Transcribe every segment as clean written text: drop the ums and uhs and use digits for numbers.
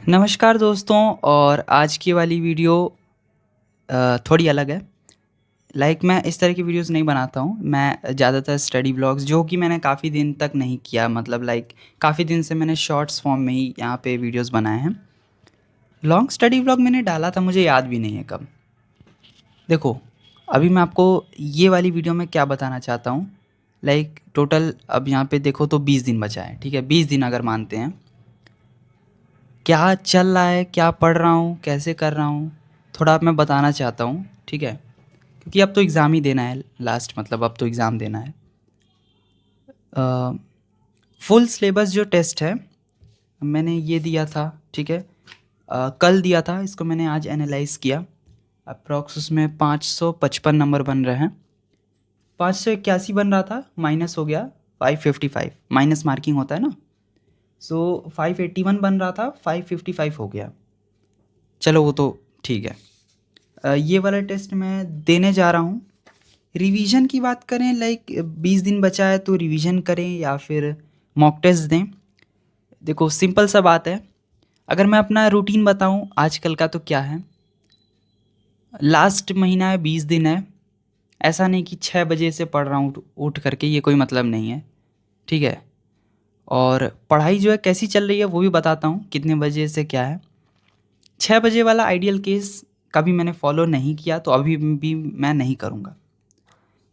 नमस्कार दोस्तों। और आज की वाली वीडियो थोड़ी अलग है। मैं इस तरह की वीडियोस नहीं बनाता हूँ। मैं ज़्यादातर स्टडी व्लॉग्स जो कि मैंने काफ़ी दिन तक नहीं किया, काफ़ी दिन से मैंने शॉर्ट्स फॉर्म में ही यहाँ पे वीडियोस बनाए हैं। लॉन्ग स्टडी व्लॉग मैंने डाला था, मुझे याद भी नहीं है कब। देखो, अभी मैं आपको ये वाली वीडियो में क्या बताना चाहता हूँ। टोटल अब यहाँ पे देखो तो 20 दिन बचा है, ठीक है। 20 दिन अगर मानते हैं, क्या चल रहा है, क्या पढ़ रहा हूँ, कैसे कर रहा हूँ, थोड़ा अब मैं बताना चाहता हूँ, ठीक है। क्योंकि अब तो एग्ज़ाम ही देना है, अब तो एग्ज़ाम देना है। फुल सिलेबस जो टेस्ट है मैंने ये दिया था, ठीक है। कल दिया था, इसको मैंने आज एनालाइज़ किया। अप्रॉक्स उसमें 555 नंबर बन रहे हैं। 581 बन रहा था, माइनस हो गया 555, माइनस मार्किंग होता है ना। सो 581 बन रहा था, 555 हो गया। चलो वो तो ठीक है। ये वाला टेस्ट मैं देने जा रहा हूँ। रिवीजन की बात करें, 20 दिन बचा है तो रिवीजन करें या फिर मॉक टेस्ट दें। देखो सिंपल सा बात है। अगर मैं अपना रूटीन बताऊं आजकल का तो क्या है, लास्ट महीना है, 20 दिन है। ऐसा नहीं कि 6 बजे से पढ़ रहा हूँ उठ करके, ये कोई मतलब नहीं है, ठीक है। और पढ़ाई जो है कैसी चल रही है वो भी बताता हूँ, कितने बजे से क्या है। 6 बजे वाला आइडियल केस कभी मैंने फॉलो नहीं किया, तो अभी भी मैं नहीं करूँगा।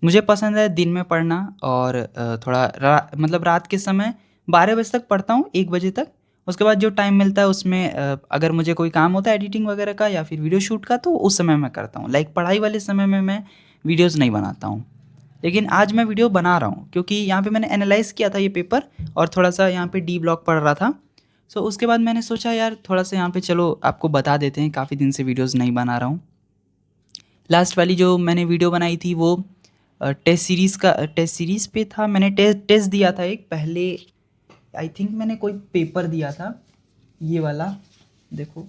मुझे पसंद है दिन में पढ़ना, और थोड़ा रात के समय 12 बजे तक पढ़ता हूँ, 1 बजे तक। उसके बाद जो टाइम मिलता है उसमें अगर मुझे कोई काम होता है एडिटिंग वगैरह का या फिर वीडियो शूट का, तो उस समय मैं करता हूँ। पढ़ाई वाले समय में मैं वीडियोज़ नहीं बनाता हूँ। लेकिन आज मैं वीडियो बना रहा हूँ क्योंकि यहाँ पे मैंने एनालाइज़ किया था ये पेपर, और थोड़ा सा यहाँ पे डी ब्लॉक पढ़ रहा था। सो उसके बाद मैंने सोचा यार थोड़ा सा यहाँ पे चलो आपको बता देते हैं, काफ़ी दिन से वीडियोज़ नहीं बना रहा हूँ। लास्ट वाली जो मैंने वीडियो बनाई थी वो टेस्ट सीरीज़ पे था। मैंने टेस्ट दिया था एक पहले, आई थिंक मैंने कोई पेपर दिया था, ये वाला देखो,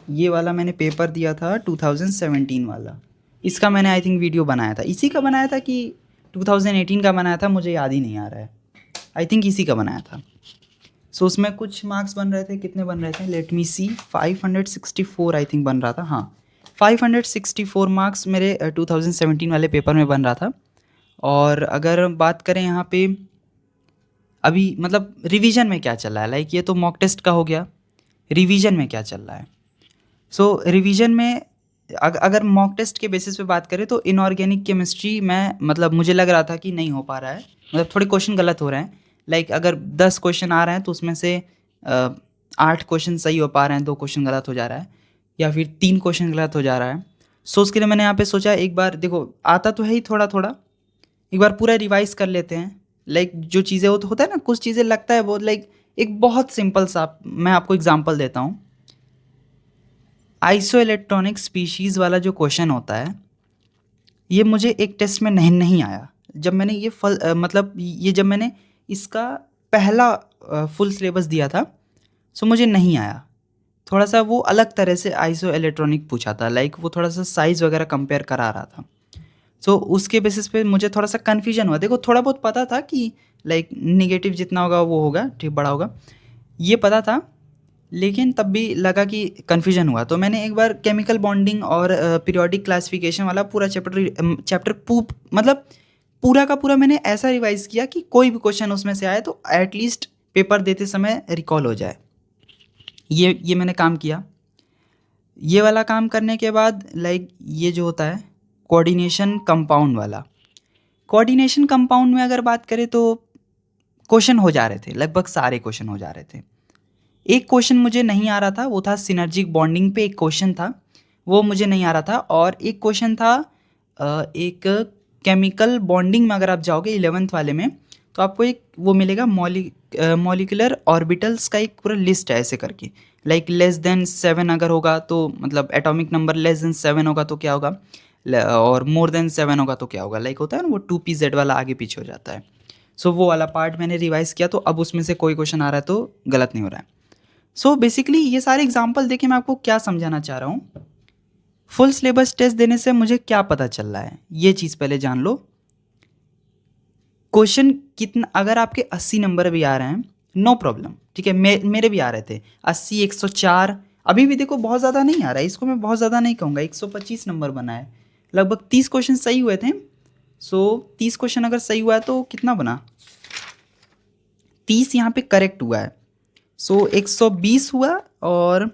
ये वाला मैंने पेपर दिया था 2017 वाला। इसका मैंने आई थिंक वीडियो बनाया था। इसी का बनाया था कि 2018 का बनाया था, मुझे याद ही नहीं आ रहा है। आई थिंक इसी का बनाया था। सो उसमें कुछ मार्क्स बन रहे थे, कितने बन रहे थे, let me C, 564 I think बन रहा था। हाँ, 564 मार्क्स मेरे 2017 वाले पेपर में बन रहा था। और अगर बात करें यहाँ पे अभी रिवीजन में क्या चल रहा है, ये तो मॉक टेस्ट का हो गया। रिवीजन में क्या चल रहा है, रिवीजन में अगर मॉक टेस्ट के बेसिस पे बात करें तो इनऑर्गेनिक केमिस्ट्री में मुझे लग रहा था कि नहीं हो पा रहा है, थोड़े क्वेश्चन गलत हो रहे हैं। अगर 10 क्वेश्चन आ रहे हैं तो उसमें से 8 क्वेश्चन सही हो पा रहे हैं, 2 क्वेश्चन गलत हो जा रहा है, या फिर 3 क्वेश्चन गलत हो जा रहा है। उसके लिए मैंने यहाँ पे सोचा एक बार, देखो आता तो है ही थोड़ा थोड़ा, एक बार पूरा रिवाइज कर लेते हैं। जो चीज़ें होता है ना, कुछ चीज़ें लगता है बहुत एक बहुत सिंपल सा, मैं आपको एग्जांपल देता हूँ। आइसो इलेक्ट्रॉनिक स्पीशीज़ वाला जो क्वेश्चन होता है, ये मुझे एक टेस्ट में नहीं आया। जब मैंने ये जब मैंने इसका पहला फुल सिलेबस दिया था, मुझे नहीं आया। थोड़ा सा वो अलग तरह से आइसो इलेक्ट्रॉनिक पूछा था, वो थोड़ा सा साइज़ वगैरह कंपेयर करा रहा था। उसके बेसिस पे मुझे थोड़ा सा कन्फ्यूजन हुआ। देखो थोड़ा बहुत पता था कि नेगेटिव जितना होगा वो होगा, ठीक बड़ा होगा, ये पता था। लेकिन तब भी लगा कि कन्फ्यूजन हुआ, तो मैंने एक बार केमिकल बॉन्डिंग और पीरियोडिक क्लासिफिकेशन वाला पूरा चैप्टर पूरा का पूरा मैंने ऐसा रिवाइज किया कि कोई भी क्वेश्चन उसमें से आए तो एटलीस्ट पेपर देते समय रिकॉल हो जाए। ये मैंने काम किया। ये वाला काम करने के बाद ये जो होता है कोऑर्डिनेशन कंपाउंड वाला, कोऑर्डिनेशन कंपाउंड में अगर बात करें तो क्वेश्चन हो जा रहे थे, लगभग सारे क्वेश्चन हो जा रहे थे। एक क्वेश्चन मुझे नहीं आ रहा था, वो था सिनर्जिक बॉन्डिंग पे एक क्वेश्चन था, वो मुझे नहीं आ रहा था। और एक क्वेश्चन था एक केमिकल बॉन्डिंग में अगर आप जाओगे 11th वाले में, तो आपको एक वो मिलेगा मॉलिक्यूलर ऑर्बिटल्स का एक पूरा लिस्ट है ऐसे करके। लेस देन 7 अगर होगा तो एटॉमिक नंबर लेस देन 7 होगा तो क्या होगा, और मोर देन 7 होगा तो क्या होगा। होता है ना वो 2pz वाला आगे पीछे हो जाता है। वो वाला पार्ट मैंने रिवाइज किया, तो अब उसमें से कोई क्वेश्चन आ रहा है तो गलत नहीं हो रहा है। बेसिकली ये सारे एग्जाम्पल देके मैं आपको क्या समझाना चाह रहा हूँ, फुल सिलेबस टेस्ट देने से मुझे क्या पता चल रहा है, ये चीज़ पहले जान लो। क्वेश्चन कितना, अगर आपके 80 नंबर भी आ रहे हैं, नो प्रॉब्लम, ठीक है। मेरे भी आ रहे थे 80, 104। अभी भी देखो बहुत ज़्यादा नहीं आ रहा है, इसको मैं बहुत ज़्यादा नहीं कहूँगा। 125 नंबर बना है, लगभग 30 क्वेश्चन सही हुए थे। सो 30 क्वेश्चन अगर सही हुआ है तो कितना बना, 30 यहाँ पे करेक्ट हुआ है। सो 120 हुआ, और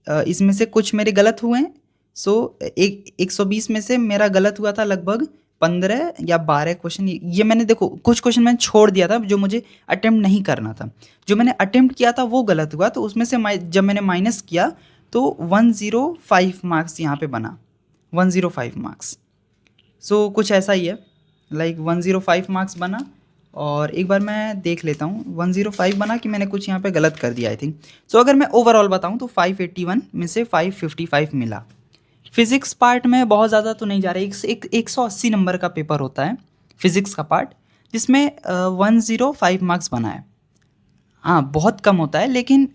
इसमें से कुछ मेरे गलत हुए हैं। सो 120 में से मेरा गलत हुआ था लगभग 15 या 12 क्वेश्चन। ये मैंने देखो कुछ क्वेश्चन मैंने छोड़ दिया था जो मुझे अटेम्प्ट नहीं करना था। जो मैंने अटेम्प्ट किया था वो गलत हुआ, तो उसमें से जब मैंने माइनस किया तो 105 मार्क्स यहाँ पे बना, 105 मार्क्स। सो कुछ ऐसा ही है, लाइक 105 मार्क्स बना। और एक बार मैं देख लेता हूँ 105 बना कि मैंने कुछ यहाँ पे गलत कर दिया आई थिंक। सो अगर मैं ओवरऑल बताऊँ तो 581 में से 555 मिला। फिजिक्स पार्ट में बहुत ज़्यादा तो नहीं जा रहा है, 180 नंबर का पेपर होता है फिजिक्स का पार्ट, जिसमें 105 मार्क्स बना है। हाँ बहुत कम होता है, लेकिन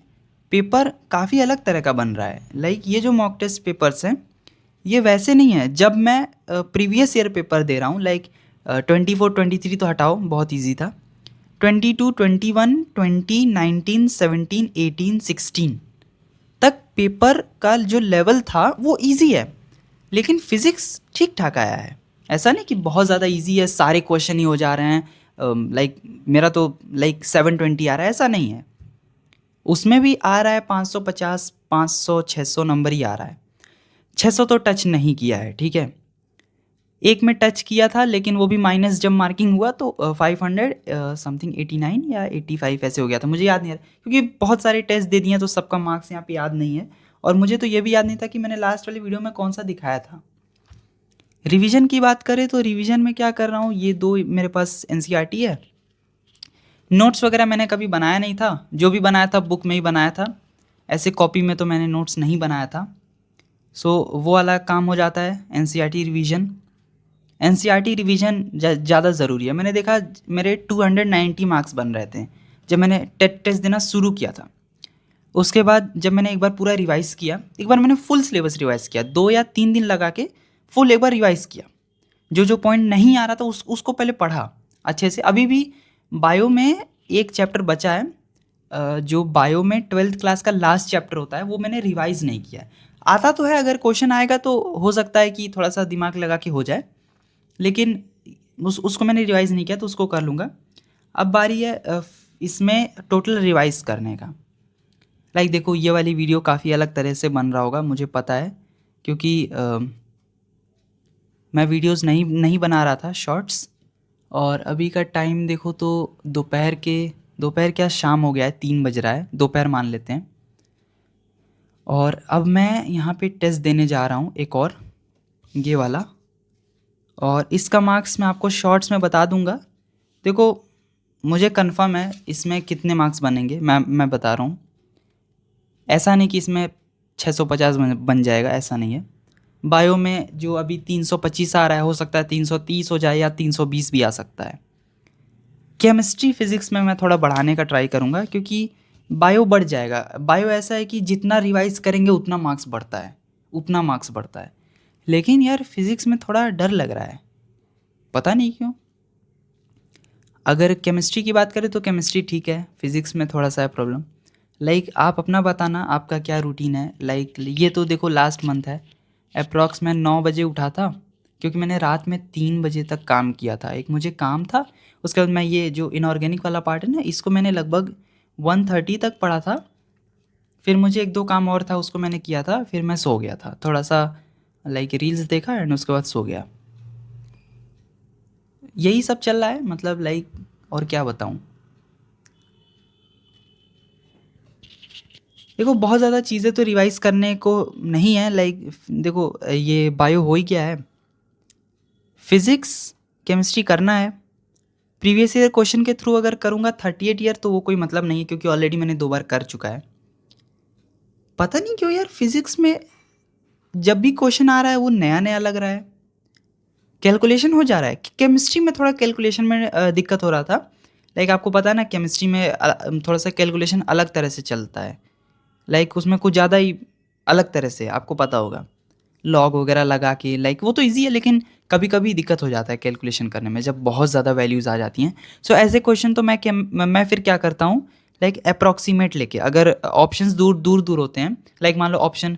पेपर काफ़ी अलग तरह का बन रहा है। लाइक ये जो मॉक टेस्ट पेपर्स हैं ये वैसे नहीं है जब मैं प्रीवियस ईयर पेपर दे रहा हूँ। लाइक 24, 23 तो हटाओ, बहुत इजी था। 22, 21, 20, 19, 17, 18, 16 तक पेपर का जो लेवल था वो इजी है, लेकिन फिज़िक्स ठीक ठाक आया है। ऐसा नहीं कि बहुत ज़्यादा इजी है, सारे क्वेश्चन ही हो जा रहे हैं। लाइक मेरा तो लाइक 720 आ रहा है, ऐसा नहीं है। उसमें भी आ रहा है 550, 500, 600 नंबर ही आ रहा है। 600 तो टच नहीं किया है, ठीक है। एक में टच किया था, लेकिन वो भी माइनस जब मार्किंग हुआ तो 500 समथिंग 89 या 85 ऐसे हो गया था, मुझे याद नहीं आ रहा क्योंकि बहुत सारे टेस्ट दे दिए तो सबका मार्क्स यहाँ पे याद नहीं है। और मुझे तो ये भी याद नहीं था कि मैंने लास्ट वाली वीडियो में कौन सा दिखाया था। रिवीजन की बात करें तो रिवीजन में क्या कर रहा हूँ, ये दो मेरे पास एनसीईआरटी है। नोट्स वगैरह मैंने कभी बनाया नहीं था, जो भी बनाया था बुक में ही बनाया था, ऐसे कॉपी में तो मैंने नोट्स नहीं बनाया था। सो वो वाला काम हो जाता है। एनसीईआरटी रिवीजन, एनसीईआरटी रिवीजन ज़्यादा ज़रूरी है। मैंने देखा मेरे 290 मार्क्स बन रहे थे जब मैंने टेस्ट देना शुरू किया था। उसके बाद जब मैंने एक बार पूरा रिवाइज़ किया, एक बार मैंने फुल सिलेबस रिवाइज़ किया, 2 या 3 दिन लगा के फुल एक बार रिवाइज़ किया। जो जो पॉइंट नहीं आ रहा था उसको पहले पढ़ा अच्छे से। अभी भी बायो में एक चैप्टर बचा है, जो बायो में 12th क्लास का लास्ट चैप्टर होता है, वो मैंने रिवाइज़ नहीं किया है। आता तो है, अगर क्वेश्चन आएगा तो हो सकता है कि थोड़ा सा दिमाग लगा के हो जाए, लेकिन उसको मैंने रिवाइज़ नहीं किया तो उसको कर लूँगा। अब बारी है इसमें टोटल रिवाइज़ करने का। लाइक देखो ये वाली वीडियो काफ़ी अलग तरह से बन रहा होगा, मुझे पता है, क्योंकि मैं वीडियोस नहीं बना रहा था शॉर्ट्स। और अभी का टाइम देखो तो दोपहर क्या शाम हो गया है, 3 बज रहा है, दोपहर मान लेते हैं। और अब मैं यहाँ पे टेस्ट देने जा रहा हूँ एक और, ये वाला। और इसका मार्क्स मैं आपको शॉर्ट्स में बता दूंगा। देखो मुझे कंफर्म है इसमें कितने मार्क्स बनेंगे, मैं बता रहा हूँ। ऐसा नहीं कि इसमें 650 बन जाएगा, ऐसा नहीं है। बायो में जो अभी 325 आ रहा है, हो सकता है 330 हो जाए या 320 भी आ सकता है। केमिस्ट्री फिज़िक्स में मैं थोड़ा बढ़ाने का ट्राई करूँगा, क्योंकि बायो बढ़ जाएगा। बायो ऐसा है कि जितना रिवाइज करेंगे उतना मार्क्स बढ़ता है, उतना मार्क्स बढ़ता है। लेकिन यार फिज़िक्स में थोड़ा डर लग रहा है, पता नहीं क्यों। अगर केमिस्ट्री की बात करें तो केमिस्ट्री ठीक है, फिज़िक्स में थोड़ा सा है प्रॉब्लम। लाइक आप अपना बताना, आपका क्या रूटीन है। लाइक ये तो देखो लास्ट मंथ है, अप्रॉक्स मैं 9 बजे उठा था, क्योंकि मैंने रात में 3 बजे तक काम किया था। एक मुझे काम था, उसके बाद मैं ये जो इनऑर्गेनिक वाला पार्ट है ना, इसको मैंने लगभग 1:30 तक पढ़ा था। फिर मुझे एक दो काम और था, उसको मैंने किया था, फिर मैं सो गया था थोड़ा सा, लाइक रील्स देखा एंड उसके बाद सो गया। यही सब चल रहा है, मतलब लाइक और क्या बताऊँ। देखो बहुत ज़्यादा चीज़ें तो रिवाइज करने को नहीं है। लाइक देखो ये बायो हो ही क्या है, फिज़िक्स केमिस्ट्री करना है। प्रीवियस ईयर क्वेश्चन के थ्रू अगर करूँगा 38 ईयर तो वो कोई मतलब नहीं है, क्योंकि ऑलरेडी मैंने 2 बार कर चुका है। पता नहीं क्यों यार फिज़िक्स में जब भी क्वेश्चन आ रहा है वो नया नया लग रहा है, कैलकुलेशन हो जा रहा है। केमिस्ट्री में थोड़ा कैलकुलेशन में दिक्कत हो रहा था। लाइक आपको पता है ना, केमिस्ट्री में थोड़ा सा कैलकुलेशन अलग तरह से चलता है। लाइक उसमें कुछ ज़्यादा ही अलग तरह से, आपको पता होगा, लॉग वगैरह लगा के। लाइक वो तो इजी है, लेकिन कभी कभी दिक्कत हो जाता है कैलकुलेशन करने में जब बहुत ज़्यादा वैल्यूज़ आ जाती हैं। सो ऐसे क्वेश्चन तो मैं फिर क्या करता हूँ, लाइक अप्रॉक्सीमेट लेके, अगर ऑप्शंस दूर दूर दूर होते हैं, लाइक मान लो ऑप्शन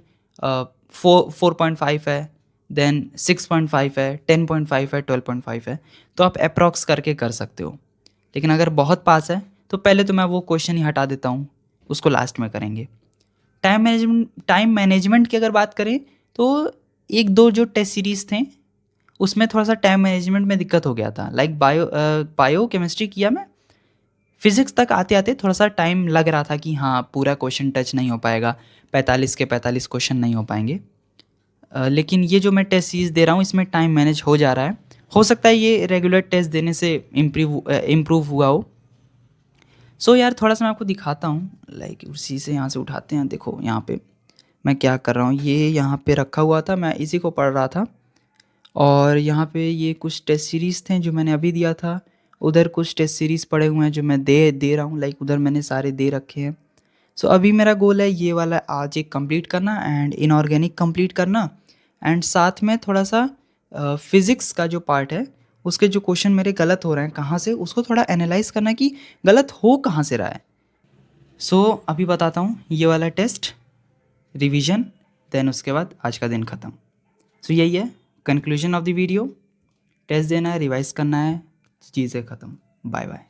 4.5 है, देन 6.5 है, 10.5 है, 12.5 है, तो आप अप्रॉक्स करके कर सकते हो। लेकिन अगर बहुत पास है तो पहले तो मैं वो क्वेश्चन ही हटा देता हूँ, उसको लास्ट में करेंगे। टाइम मैनेजमेंट की अगर बात करें तो एक दो जो टेस्ट सीरीज़ थे उसमें थोड़ा सा टाइम मैनेजमेंट में दिक्कत हो गया था। लाइक बायो केमिस्ट्री किया मैं, फिज़िक्स तक आते आते थोड़ा सा टाइम लग रहा था कि हाँ पूरा क्वेश्चन टच नहीं हो पाएगा, 45 के 45 क्वेश्चन नहीं हो पाएंगे। लेकिन ये जो मैं टेस्ट सीरीज़ दे रहा हूँ इसमें टाइम मैनेज हो जा रहा है। हो सकता है ये रेगुलर टेस्ट देने से इम्प्रूव हुआ हो। सो यार थोड़ा सा मैं आपको दिखाता हूँ, लाइक उसी से यहाँ से उठाते हैं। देखो यहाँ पे मैं क्या कर रहा हूँ, ये यहाँ पे रखा हुआ था, मैं इसी को पढ़ रहा था, और यहाँ पे ये कुछ टेस्ट सीरीज़ थे जो मैंने अभी दिया था, उधर कुछ टेस्ट सीरीज़ पड़े हुए हैं जो मैं दे रहा हूँ, लाइक उधर मैंने सारे दे रखे हैं। सो अभी मेरा गोल है ये वाला आज एक कंप्लीट करना एंड इनऑर्गेनिक कंप्लीट करना, एंड साथ में थोड़ा सा फिज़िक्स का जो पार्ट है उसके जो क्वेश्चन मेरे गलत हो रहे हैं कहाँ से, उसको थोड़ा एनालाइज करना कि गलत हो कहाँ से रहा है। सो अभी बताता हूँ ये वाला टेस्ट, रिवीजन, देन उसके बाद आज का दिन ख़त्म। सो यही है conclusion of the video. Test देना है, रिवाइज करना है, चीज़ें ख़त्म। Bye bye.